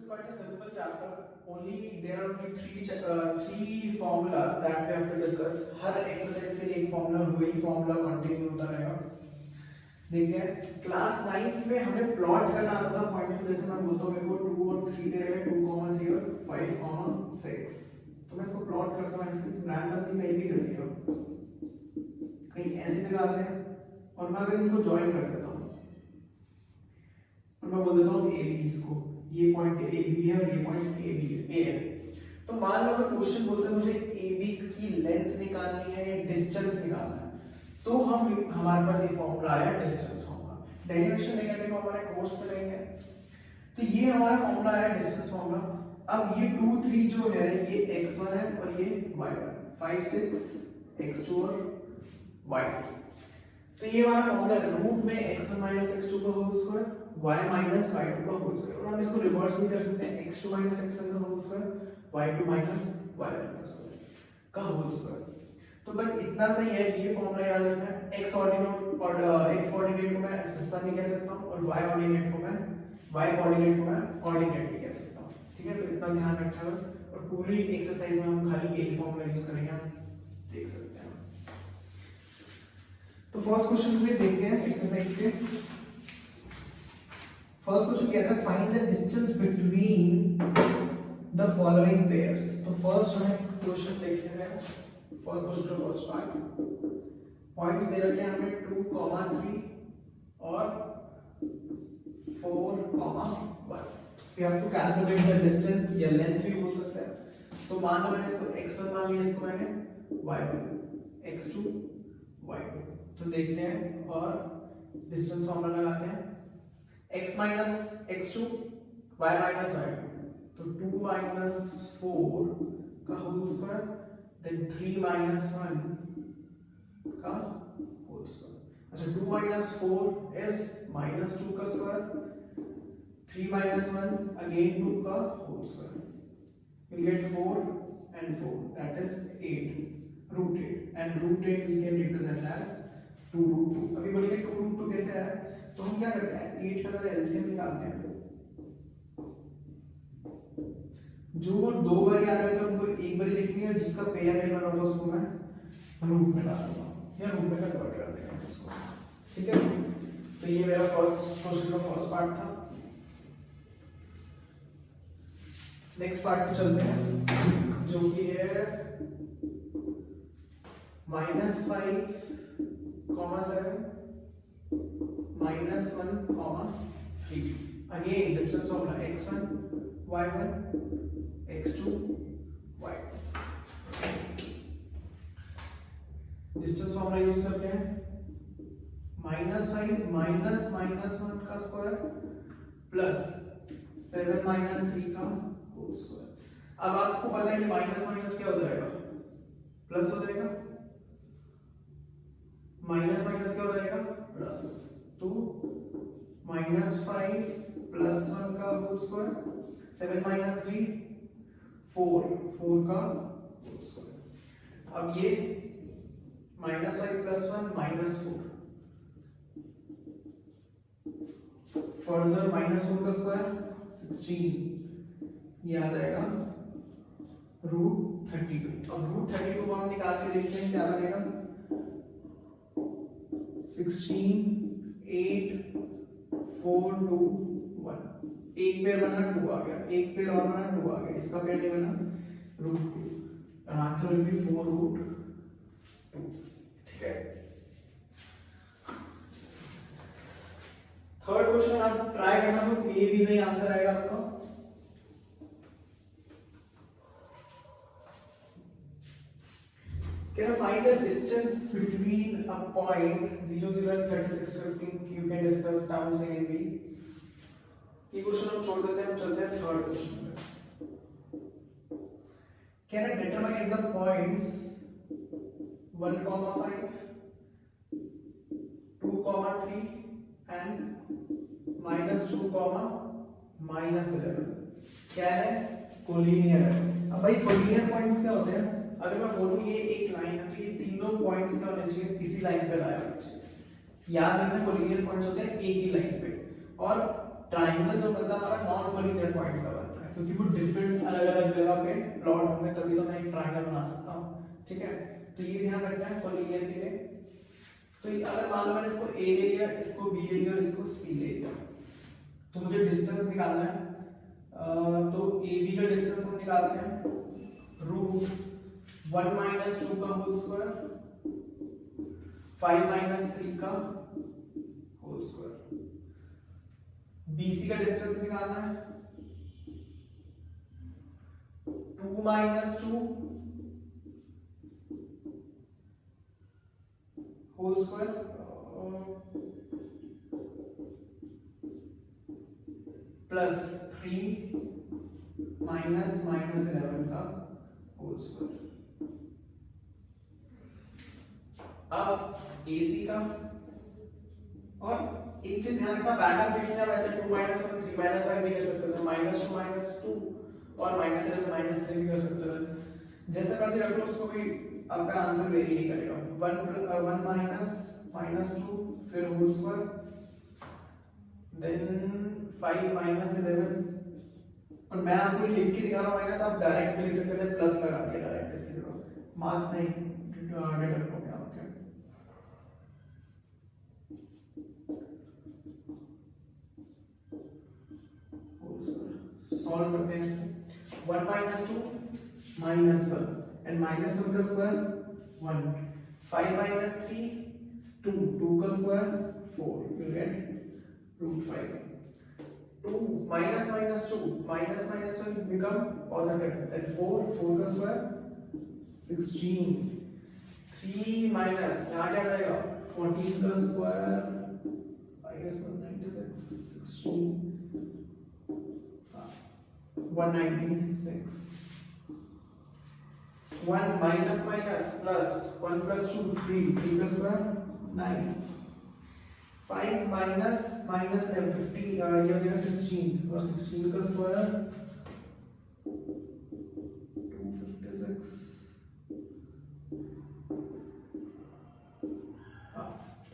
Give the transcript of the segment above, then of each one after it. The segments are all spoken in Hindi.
quite a simple chapter. Only there are only three formulas that we have to discuss. Her exercise के लिए एक formula, वही formula continue होता रहेगा. देखते हैं क्लास 9 में हमें प्लॉट करना आता था पॉइंट को. जैसे मैं बोलता हूँ मेरे को 2 और 3 दे रहे हैं, 2, 3 और 5, 6. तो मैं इसको प्लॉट करता हूँ. इसको रैंडमली मैं भी कर दिया कहीं ऐसी जगह आते हैं और मैं अगर इनको ज्वाइन कर देता हूँ और मैं बोल देता हूँ ए बी. इसको ये पॉइंट ए बी है और ये पॉइंट ए बी है. तो मान लो अगर क्वेश्चन बोलते हैं मुझे ए बी की लेंथ निकालनी है या डिस्टेंस निकालना है, तो हमारे पास ये फॉर्मूला आया डिस्टेंस फॉर्मूला. डेरिवेशन नेगेटिव हमारे कोर्स में लेंगे. तो ये हमारा फॉर्मूला आया डिस्टेंस फॉर्मूला. अब ये 2, 3 जो है ये x1 है और ये y1. 5, 6 x2 और y2. तो ये हमारा फॉर्मूला रूट में x1 x2 का होल स्क्वायर y y2 का होल स्क्वायर. और हम इसको रिवर्स भी कर सकते हैं. x2 x1 का होल स्क्वायर y2 y1 का होल स्क्वायर. तो बस इतना सही है. ये फॉर्मूला याद रखना है. x ऑर्डिनेट और x कोऑर्डिनेट को मैं सिस्टम भी कह सकता हूं और y कोऑर्डिनेट को मैं ऑर्डिनेट भी कह सकता हूं. ठीक है. तो इतना ध्यान रखना बस. और पूरी एक्सरसाइज में हम खाली यही फॉर्मूला यूज करेंगे. हम देख सकते हैं. तो फर्स्ट क्वेश्चन पे देखते हैं एक्सरसाइज के. फर्स्ट क्वेश्चन कहता है find the distance between the following pairs. तो फर्स्ट जो है क्वेश्चन देखते हैं. फर्स्ट क्वेश्चन का फर्स्ट पार्ट. पॉइंट्स दे रखे हैं हमें 2, 3 और 4, 1. We have to calculate the distance या लेंथ भी बोल सकते हैं. तो मान लो मैंने इसको x1 मान लिया, इसको मैंने y1, x2 y2. तो देखते हैं और डिस्टेंस फॉर्मूला लगाते हैं. x minus x2 y minus y2. तो 2 माइनस 4 का होल स्क्वायर देन 3 माइनस 1 का होल स्क्वायर. अच्छा 2 माइनस 4 इज माइनस 2 का स्क्वायर. 3 माइनस 1 अगेन 2 का whole square. we'll get 4 and 4 that is 8 root 8 and root 8 we can represent as 2 root 2. अभी बोलिए 2 root 2 कैसे आया. तो हम क्या करते हैं 8 का जरा एलसीएम निकालते हैं. जो 2 बार आ रहे थे उनको एक बार लिखेंगे और जिसका पेयर नहीं बना होगा उसको मैं रूट में डाल दूंगा या रूट में कन्वर्ट कर देंगे उसको. ठीक है. तो ये मेरा फर्स्ट क्वेश्चन का फर्स्ट पार्ट था. नेक्स्ट पार्ट पे चलते हैं जो कि है -5, 7 -1, 3. Again distance formula x1 y1 x2 y2. Distance formula use करते हैं. -5 माइनस -1 का स्क्वायर प्लस 7 3 का होल स्क्वायर. अब आपको पता है कि माइनस माइनस क्या हो जाएगा, प्लस हो जाएगा. माइनस माइनस क्या हो जाएगा, प्लस. तो -5 प्लस 1 का होल स्क्वायर 7 3 4 का होल स्क्वायर. अब ये -5 प्लस 1 -4 फर्दर -4 का स्क्वायर 16. ये आ जाएगा √32. अब √32 को हम निकाल के देखते हैं क्या बनेगा. 16 8 4 2 1. एक पेयर बना 2 आ गया, एक पेयर और बना 2 आ गया. इसका पेयर नहीं बना √2. और आंसर विल बी 4 √2. ठीक है. थर्ड क्वेश्चन आप ट्राई करना. तो ए बी में आंसर आएगा आपका. Can you find the distance between a point 0, 0 and 36, 15? You can discuss down C and B. ये क्वेश्चन हम छोड़ देते हैं. हम चलते हैं थर्ड क्वेश्चन पे. Can I determine the points 1, 5, 2, 3 and -2, -11 क्या है, कोलिनियर है. अब भाई कोलिनियर पॉइंट्स क्या होते हैं. अगर मैं बोलूं ये एक लाइन है तो ये तीनों पॉइंट्स क्या होने चाहिए, इसी लाइन पे लाया होना चाहिए. याद रखना कोलिनियर पॉइंट्स होते हैं एक ही लाइन पे. और ट्रायंगल जो बनता है हमारा नॉन कोलिनियर पॉइंट्स का बनता है. क्योंकि वो डिफरेंट अलग अलग जगह पे प्लॉट होंगे तभी तो मैं एक ट्रायंगल बना सकता हूँ, ठीक है। तो ये ध्यान रखना है कोलिनियर के लिए। तो अगर मान लो मैंने इसको ए ले लिया, इसको बी ले लिया और इसको सी ले लिया, तो मुझे डिस्टेंस निकालना है। तो ए बी का डिस्टेंस हम निकालते हैं रूट 1 माइनस 2 का होल स्क्वायर 5 माइनस 3 का होल स्क्वायर। बीसी का डिस्टेंस निकालना है 2 minus 2 whole square plus 3 minus minus 11 का होल स्क्वायर। अब AC का, और एक चीज ध्यान रखना, बैकअप देखना वैसे 2 माइनस 1 3 माइनस 5 भी कर सकते थे, -2 -2 और -11 -3 भी कर सकते थे। जैसे मर्जी रख लो उसको, भी आपका आंसर वेरी नहीं करेगा। 1 माइनस -2 फिर होल स्क्वायर देन 5 -11, और मैं आपको लिख के दिखा रहा हूँ माइनस, आप डायरेक्ट भी लिख सकते थे, प्लस लगा दिया डायरेक्ट इसकी जगह, मार्क्स नहीं डिडक्ट हो गया आपके। सॉल्व करते हैं इसको। 1 माइनस 2 माइनस 1 एंड माइनस 1 का स्क्वायर 1, 5 माइनस 3 2, 2 का square 4, you get root 5। 2 minus minus 2 minus minus 1 become positive, then 4 का स्क्वायर 16, 3 minus यहाँ क्या जाएगा 14 का square I guess 196, 16 196, 1 minus minus plus 1 plus 2 3 का स्क्वायर 9, 5 minus minus 50 ये हो जाएगा 16 और 16 का स्क्वायर 256,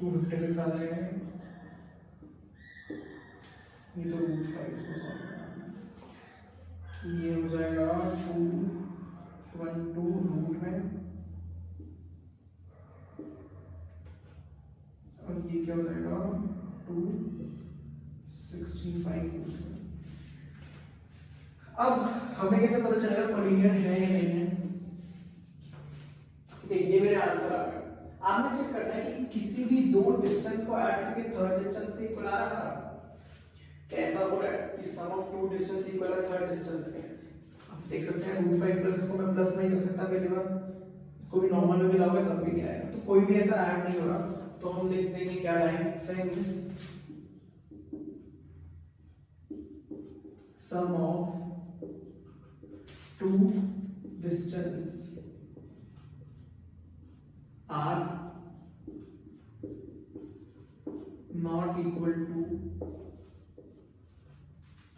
256 आ जाएगा। ये तो रूट 5 इसको सॉल्व करना है। ये हो जाएगा 212 रूट में, और ये क्या हो जाएगा 265। अब हमें कैसे पता चलेगा कोलिनियर है या नहीं है? ठीक है, ये मेरे आंसर आ गए। आपने चेक करना है कि किसी भी दो डिस्टेंस को ऐड करके थर्ड डिस्टेंस के इक्वल आ रहा है। कैसा हो रहा है कि सम ऑफ टू डिस्टेंस इक्वल है थर्ड डिस्टेंस के। आप देख सकते हैं रूट 5 प्लस, इसको मैं प्लस नहीं कर सकता पहली बार, इसको भी नॉर्मल में मिलाओगे तब भी नहीं आएगा। तो कोई भी ऐसा ऐड नहीं हो रहा, तो हम लिख देंगे क्या line, since sum of two distance are not equal to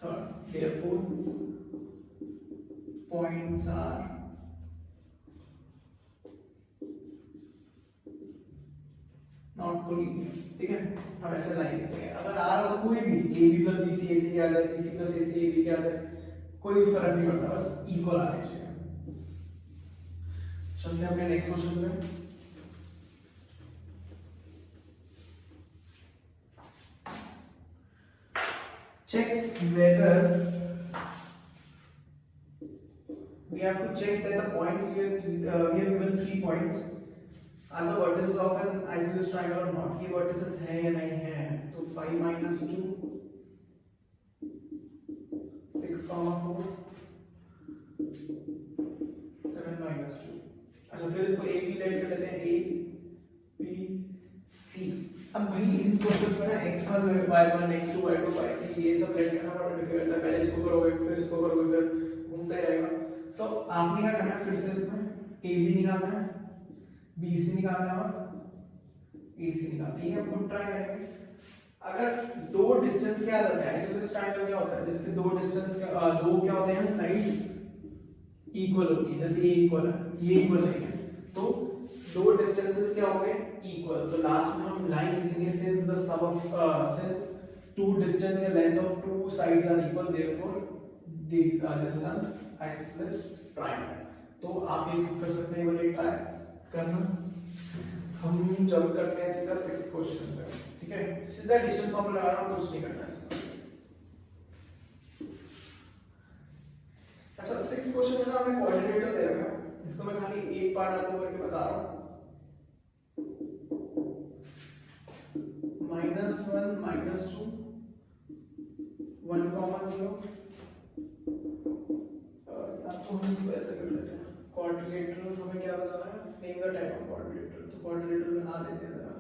third, therefore points are not collinear। ठीक है, हम ऐसे लाइन लिखते हैं। अगर आ रहा तो कोई भी A B plus B C A C क्या आता है, B C plus A C A B क्या आता है, कोई फर्क नहीं पड़ता, बस इक्वल आने चाहिए। चलते हैं अपने नेक्स्ट क्वेश्चन में। Check whether we have to check that the points we have given 3 points are the vertices of an isosceles triangle or not। ये vertices है या नहीं है? तो 5 minus 2 6, 4 7 minus 2। अच्छा, फिर इसको A B लेट कर लेते हैं, A B C। अब भाई इन क्वेश्चंस में ना x1 y1 x2 y2 y3 ये सब लेट करना बड़ा डिफिकल्ट है। पहले इसको करोगे फिर इसको करोगे, फिर घूमते रहेगा। तो आपने क्या करना है, फिर से इसमें a b निकालना है, b c निकालना है और a c निकालना है। ये हम खुद ट्राई करेंगे। अगर दो डिस्टेंस क्या होता है, आइसोसेलेस ट्रायंगल क्या होता है, जिसके दो डिस्टेंस का दो क्या होते हैं, साइड इक्वल होती है। जैसे ये इक्वल है, ये इक्वल नहीं है, तो दो डिस्टेंसेस क्या होंगे, इक्वल। तो लास्ट में हम लाइन लिख देंगे, since the sum of since two distance या length of two sides are equal therefore this is an isosceles triangle. तो आप ये कर सकते हैं, वाले ट्राई करना। हम जब करते हैं सीधा 6th क्वेश्चन पे, ठीक है, सीधा डिस्टेंस फॉर्मूला लगा रहा हूं, कुछ नहीं करना है इसमें। अच्छा 6th क्वेश्चन में ना हमें कोऑर्डिनेटर दे रखा है, इसको मैं खाली एक पार्ट आपको करके बता रहा हूं। -1 -2 1, 0। तो हम इसको ऐसे कर लेते हैं, कोऑर्डिनेटर हमें क्या बताना है, name the type of coordinator. तो कोऑर्डिनेटर बना लेते हैं जरा,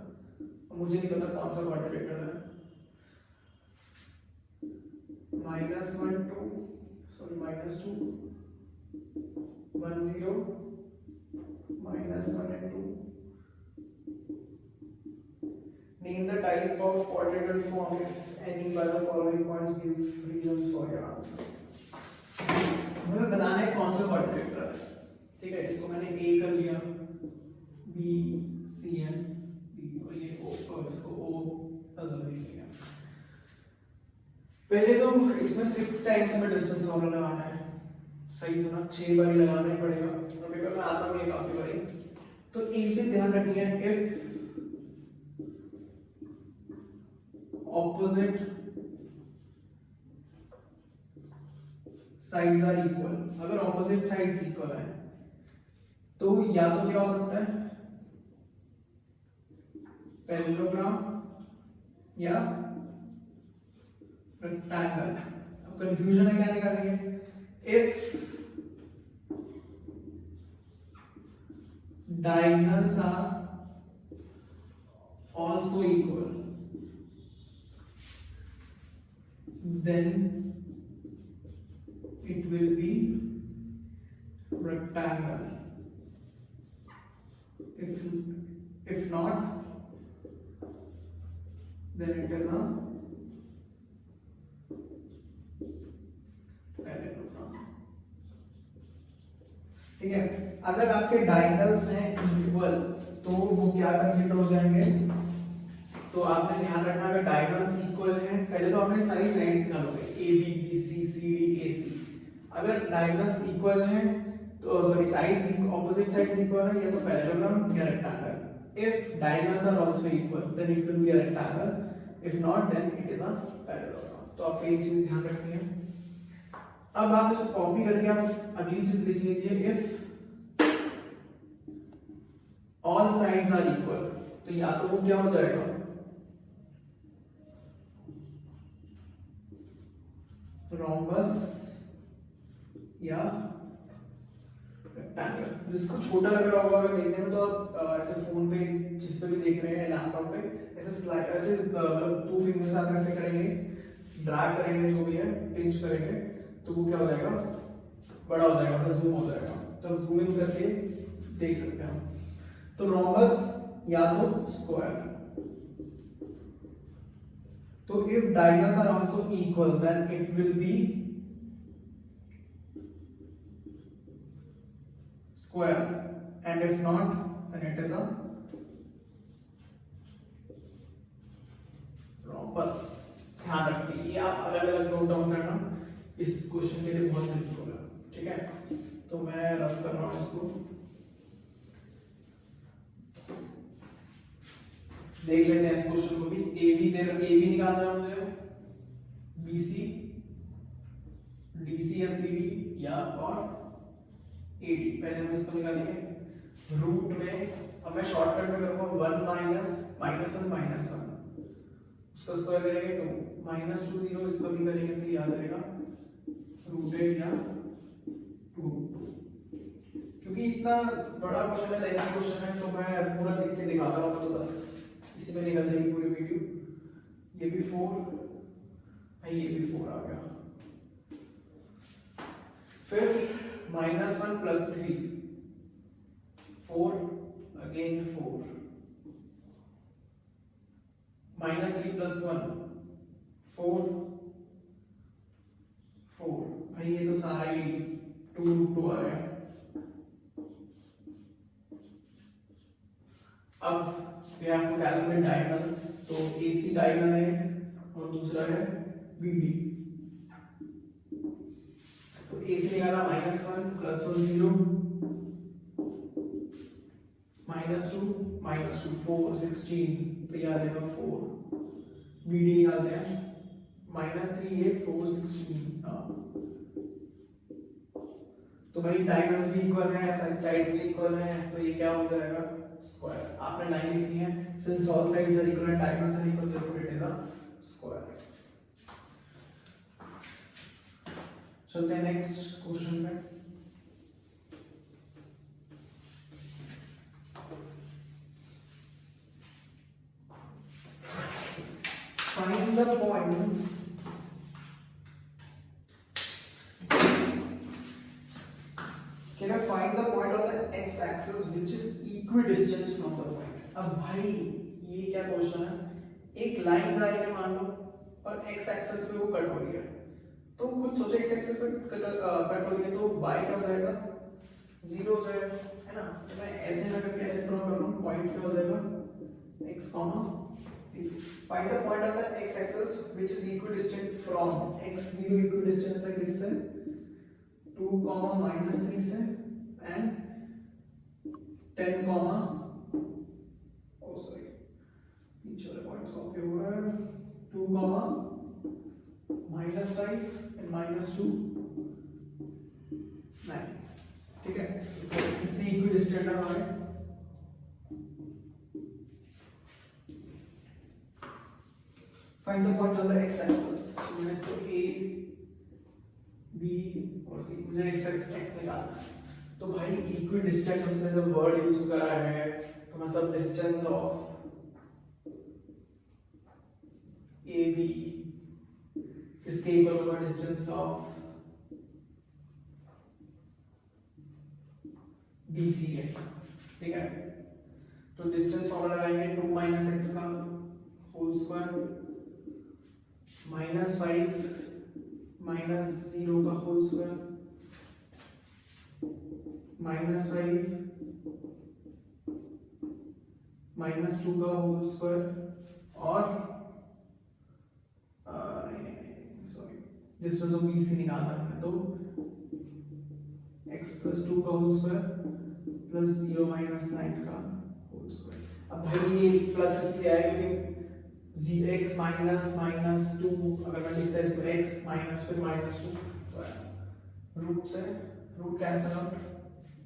मुझे नहीं पता कौन सा कोऑर्डिनेटर है। -1 2 sorry -2 1 0 -1 and 2। Name the type of quadrilateral form if any by the following points give reasons for your answer। हमें बताना है कौन सा क्वाड्रिलेटरल है, ठीक है। इसको मैंने A कर लिया, B C N B और ये O, और इसको O अदर ले लिया। पहले तो इसमें 6 टाइम्स हमें डिस्टेंस फॉर्मूला लगाना है, सही सुना, 6 बार लगाना ही पड़ेगा, और पेपर में आता भी है काफी बारी। तो एक चीज ध्यान रखनी है, if opposite sides are equal, अगर opposite sides equal है तो या तो क्या हो सकता है, पैरेललोग्राम या रेक्टेंगल। अब कंफ्यूजन है, क्या निकालेंगे, if diagonals are also equal then it will be rectangle, if not then it is a parallelogram, ठीक है। अगर आपके डायगोनल्स हैं इक्वल तो वो क्या कंसीडर हो जाएंगे, तो आपने ध्यान रखना अगर डायगोनल्स इक्वल हैं, पहले तो आपने सारी साइड निकालोगे A B B C C D A C. अगर डायगोनल्स इक्वल हैं तो sorry sides opposite sides equal है, या तो पैरेललोग्राम या rectangle. If diagonals are also equal then it will be a rectangle, if not then it is a parallelogram. तो आपको ये चीज ध्यान रखनी है। अब आप इसको कॉपी करके आप अगली चीज लिख लीजिए, if all sides are equal, तो या तो वो क्या हो जाएगा, रोम्बस या रेक्टेंगल। जिसको छोटा लग रहा होगा अगर देखने में, तो आप ऐसे फोन पे जिस पे भी देख रहे हैं, लैपटॉप पे, ऐसे स्लाइड ऐसे 2 फिंगर से आप ऐसे करेंगे, ड्रैग करेंगे, जो भी है पिंच करेंगे, तो वो क्या हो जाएगा, बड़ा हो जाएगा, मतलब जूम हो जाएगा। तो जूम इन करके देख सकते हैं। तो रोम्बस या तो स्क्वायर। तो if diagonals are also equal then it will be square, and if not then it is a rhombus। ध्यान रखिए, ये आप अलग अलग नोट डाउन करना, इस क्वेश्चन के लिए बहुत हेल्पफुल है, ठीक है। तो मैं रफ कर रहा हूं इसको, देख लेते हैं इस क्वेश्चन को भी। ए बी निकालना है मुझे, बी सी डी सी या सी डी या और ए डी। पहले हम इसको निकालेंगे रूट में। अब मैं शॉर्टकट में करूंगा 1 -1 उसका स्क्वायर करेंगे 2 -2 0, इसको भी करेंगे तो ये आ जाएगा √8 या 2। क्योंकि इतना बड़ा क्वेश्चन है, लेंथी क्वेश्चन है, तो मैं पूरा लिख के दिखाता हूँ, तो बस इसी में निकल जाएगी पूरी वीडियो। ये भी 4 भाई, ये भी 4 आ गया। फिर -1 + 3 4 अगेन 4 -3 + 1 4 4 भाई, ये तो सारा ही 2 आ गया। अब we have to calculate diagonals, तो AC diagonal है और दूसरा है BD। ए से निकाला -1 +1 0 -2 4 16, तो ये आ जाएगा 4। BD निकालते हैं -3 8 4 16। तो भाई डायगोनल्स भी इक्वल है, साइड्स भी इक्वल है, तो ये क्या हो जाएगा स्क्वायर। आपने लाइन लिखनी है, since all sides are equal and diagonals are equal therefore it is a square. चलते हैं नेक्स्ट क्वेश्चन पे। Find the point find the point on the x axis which is equidistant from the point। अब भाई ये क्या क्वेश्चन है, एक लाइन जा रही है मान लो और x एक्सिस पे वो कट हो रही है, तो खुद सोचो x एक्सिस पे कट हो रही है तो y क्या हो जाएगा 0 हो जाएगा, है ना। तो मैं ऐसे ना करके ऐसे ड्रॉ कर लूं, पॉइंट क्या हो जाएगा x, 0। Find the point on the x axis which is equidistant from x, 0 equidistant है किससे 2, -3 से and 10, oh sorry, each of the points of your 2, -5 and -2 9, ठीक है। इससे इक्विडिस्टेंट है हमारे। Find the point on the x axis, तो मैंने इसको a b और c, मुझे x निकालना है। तो भाई इक्विडिस्टेंट उसने जब वर्ड यूज करा है तो मतलब डिस्टेंस ऑफ ए बी इसके इक्वल होगा डिस्टेंस ऑफ बी सी है, ठीक है। तो डिस्टेंस फॉर्मूला लगाएंगे 2 - x का होल स्क्वायर -5 -0 का होल स्क्वायर -5 -2 का होल स्क्वायर और सॉरी डिस्टेंस ऑफ BC निकालना है, तो x + 2 का होल स्क्वायर + 0 - 9 का होल स्क्वायर। अब भाई ये प्लस इसलिए आया क्योंकि x -2 अगर मैं लिखता है इसको x फिर -2 तो रूट कैंसिल आउट,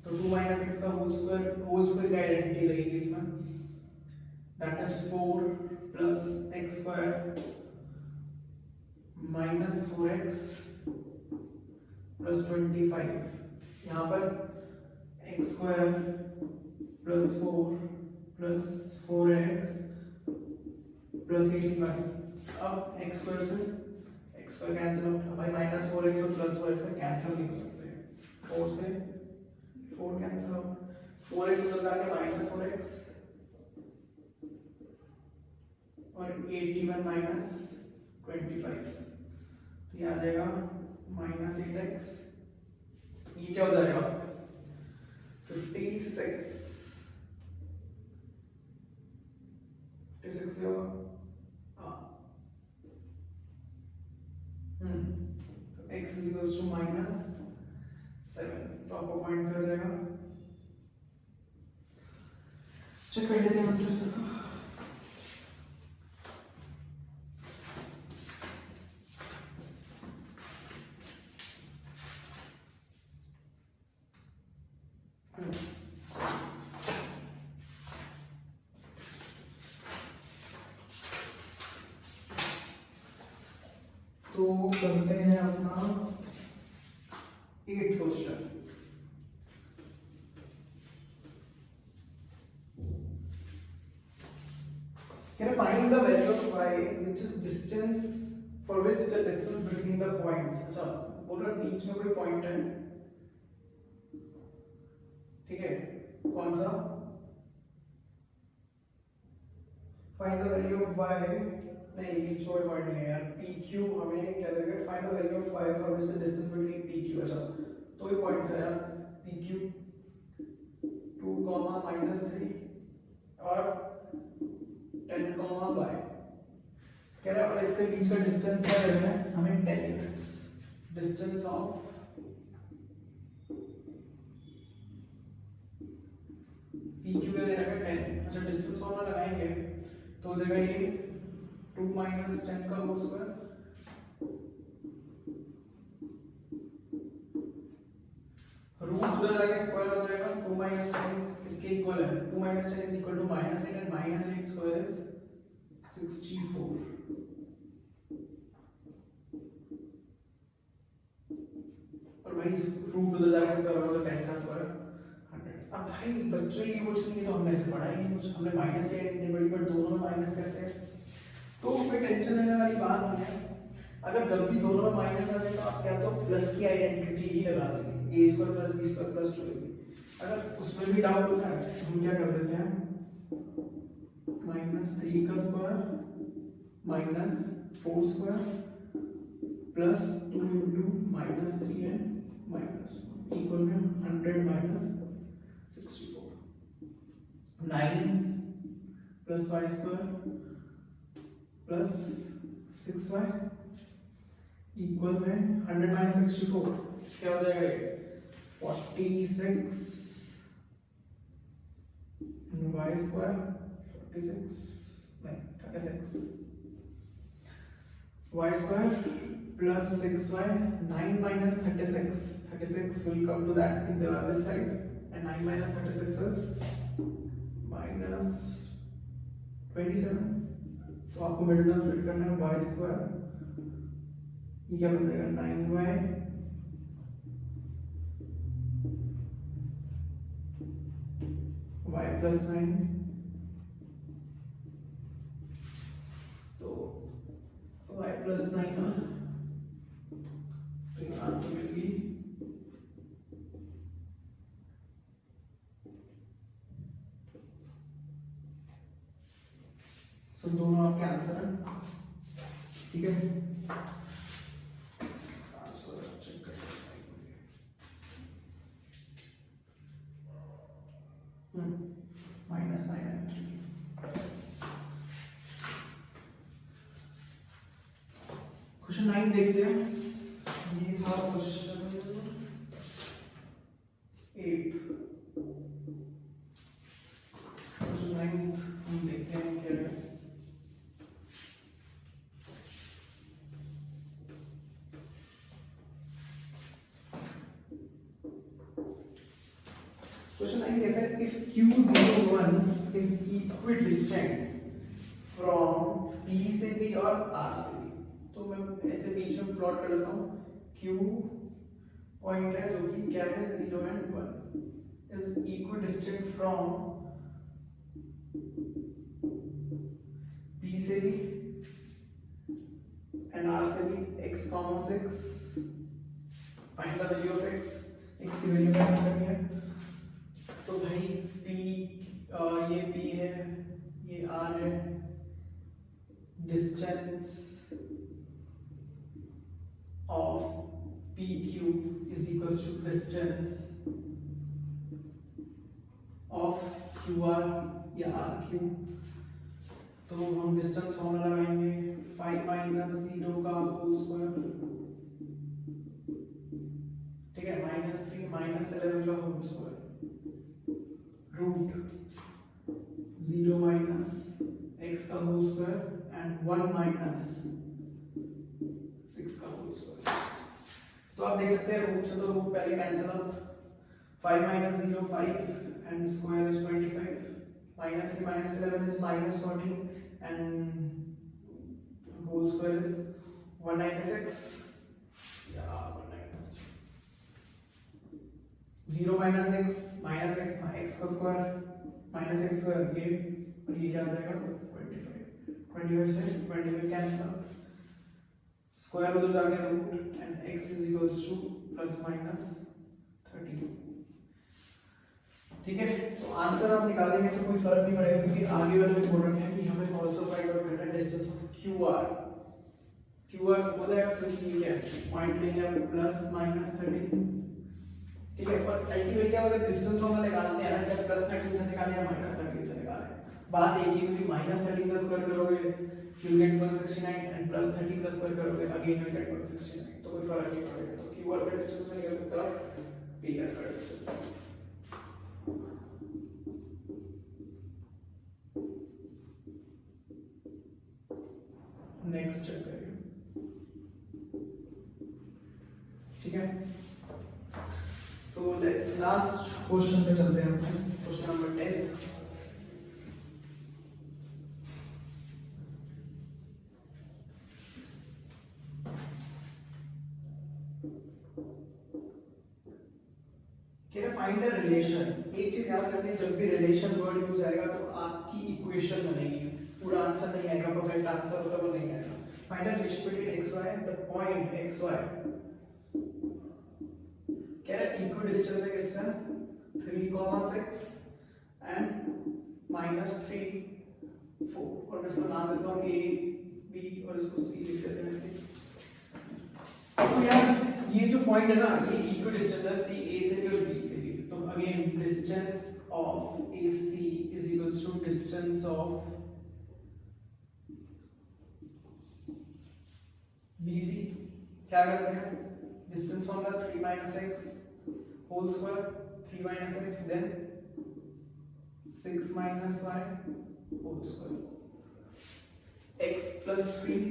तो 2 - x का होल स्क्वायर की आइडेंटिटी लगेगी इसमें, दैट इज 4 + x² - 4x + 25। यहाँ पर x² + 4 + 4x + 85। अब x² से x² कैंसिल आउट, भाई -4x और +4x से कैंसिल नहीं हो सकते हैं, 4 से 4 कैंसिल आउट, 4x बदल के -4x और 81 - 25, तो ये आ जाएगा -8x। ये क्या हो जाएगा 56 होगा, हाँ। तो x = -7, तो आपको पॉइंट कर जाएगा। चेक कर लेते हैं आंसर इसका। तो करते हैं अपना 8th question. Find the value of y which is distance for which the distance between the points। अच्छा बोल रहा बीच में कोई पॉइंट है, ठीक है, कौन सा? Find the value of y, नहीं बीच में कोई पॉइंट नहीं है यार, pq हमें क्या देगा, find the value of y for which the distance between pq। अच्छा तो ये पॉइंट्स है यार, pq 2, -3 और 10, y कह रहा है, और इसके बीच का डिस्टेंस क्या है हमें 10 units, distance of P Q का दे रखा है 10। अच्छा डिस्टेंस फॉर्मूला लगाएंगे तो हो जाएगा ये 2 माइनस 10 का होल स्क्वायर, रूट उधर जाके स्क्वायर हो जाएगा। 2 माइनस 10 इसके इक्वल है, 2 minus 10 is equal to minus 8 and minus 8 square is 64। और भाई रूट उधर जाके स्क्वायर होगा तो 10 का स्क्वायर 100। अब भाई बच्चों ये कुछ नहीं तो हमने ऐसे पढ़ा ही नहीं कुछ, हमने माइनस 8 इतनी बड़ी पर दोनों में माइनस कैसे है, तो कोई टेंशन लेने वाली बात नहीं है। अगर जब भी दोनों में माइनस आ जाए तो आप क्या तो प्लस की आइडेंटिटी ही लगा देंगे, a square plus b square plus 2ab। अगर उसमें भी डाउट होता है तो हम क्या कर देते हैं, माइनस 3 का square minus 4 square plus 2 into minus 3 and minus equal में 100 minus 64। 9 plus y square plus 6y equal में 100 माइनस 64 क्या हो जाएगा ये 46 y स्क्वायर 46 नहीं 36 y square plus 6y 9 minus 36 will come to that in the other side and 9 minus 36 is minus 27। तो आपको मिडिल टर्म फिट करना है y स्क्वायर, ये क्या बन जाएगा 9y y plus 9, तो y plus 9 तो आंसर मिल गई सो दोनों आपके आंसर है, ठीक है। आंसर चेक कर माइनस 9 क्वेश्चन 9 देखते हैं। ये था क्वेश्चन 8। क्वेश्चन 9 हम देखते हैं क्या है। क्वेश्चन 9 कहता है if Q01 is equidistant from P से भी और R से भी, तो मैं ऐसे बीच में प्लॉट कर लेता हूँ। Q पॉइंट है जो कि क्या है 0 and 1 is equidistant from P से भी and R से भी x, 6 find the value of x, x की वैल्यू फाइंड करनी है। तो भाई P ये P है ये R है, distance of PQ is equals to distance of QR या RQ। तो हम डिस्टेंस फॉर्मूला लगाएंगे 5 माइनस 0 का होल स्क्वायर, ठीक है, माइनस 3 माइनस 11 का whole square root 0 minus x का होल स्क्वायर एंड 1 माइनस 6 का होल स्क्वायर। तो आप देख सकते हैं रूट से तो रूट पहले cancel out, 5 minus 0 5 and square is 25, minus की minus 11 is minus 14 and whole square is 196 या 196। 0 माइनस x माइनस x का स्क्वायर माइनस x स्क्वायर ये, और ये क्या आ जाएगा 25 से 25 कैंसिल आउट, स्क्वायर उधर जाके root and x is equals to plus minus 30, ठीक है। तो आंसर हम निकालेंगे तो कोई फर्क नहीं पड़ेगा क्योंकि आगे वाले में बोल रखे हैं कि हमें आल्सो फाइंड आउट करना है डिस्टेंस ऑफ QR। QR हो जाएगा क्योंकि ये क्या है पॉइंट लेंगे हम प्लस माइनस 30, ठीक है। पर अल्टीमेटली अगर डिस्टेंस हम निकालते हैं ना, चाहे प्लस 13 से निकालें या माइनस 13 से निकालें, बात एक ही क्योंकि माइनस 13 का स्क्वायर करोगे यू गेट 169 एंड प्लस 13 का स्क्वायर करोगे अगेन यू गेट 169, तो कोई फर्क नहीं पड़ेगा। तो QR का डिस्टेंस में नहीं कर सकता, PR का डिस्टेंस। नेक्स्ट चेक करिए, ठीक है। सो लास्ट क्वेश्चन पे चलते हैं, question number 10। Find the relation. एक चीज याद रखनी, जब भी रिलेशन वर्ड यूज आएगा तो आपकी इक्वेशन बनेगी, पूरा आंसर नहीं आएगा, परफेक्ट आंसर होता वो नहीं आएगा। Find the relation between x y, the point x y कह रहा है इक्विडिस्टेंस है किससे, 3,6 एंड -3 4, और मैं इसको नाम देता हूँ a b और इसको c लिख देते हैं ऐसे। तो यार ये जो पॉइंट है ना, ये इक्विडिस्टेंस है सी ए से भी और बी से भी। तो again distance of AC is equals to distance of BC। क्या करते हैं, distance formula 3 - x whole square, 3 - x then 6 - y whole square, x + 3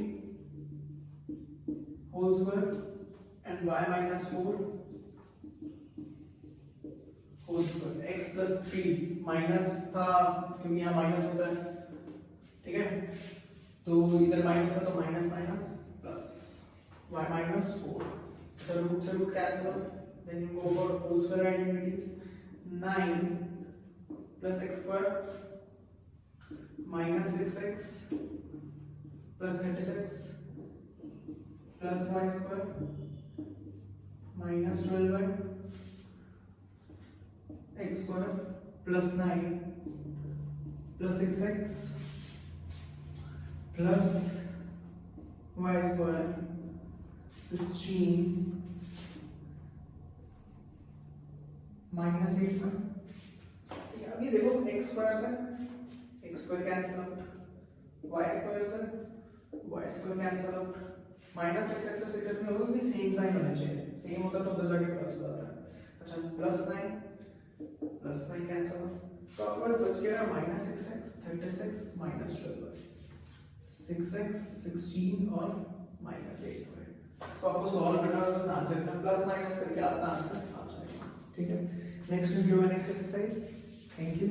whole square and y - 4 whole square, x + 3 minus था क्योंकि यहाँ माइनस होता है, ठीक है। तो इधर माइनस है तो माइनस माइनस प्लस y - 4, चलो रूट से root cancel out, then you go for whole square identities. 9 + x² -6x + 36 + y² -12y x² + 9 + 6x + y² 16 -8। अब ये देखो x² से x² कैंसिल आउट, y² से y² कैंसिल आउट, -6x से 6x में होगा, सेम साइन होना चाहिए, सेम होता तो उधर जाके प्लस हो जाता है। अच्छा +9 कैंसिल आउट, तो आपके पास बच गया -6x 36 -12 6x 16 और -8। इसको आपको सॉल्व करना है, बस आंसर करना, प्लस माइनस करके आपका आंसर आ जाएगा, ठीक है। नेक्स्ट वीडियो में नेक्स्ट एक्सरसाइज। Thank you.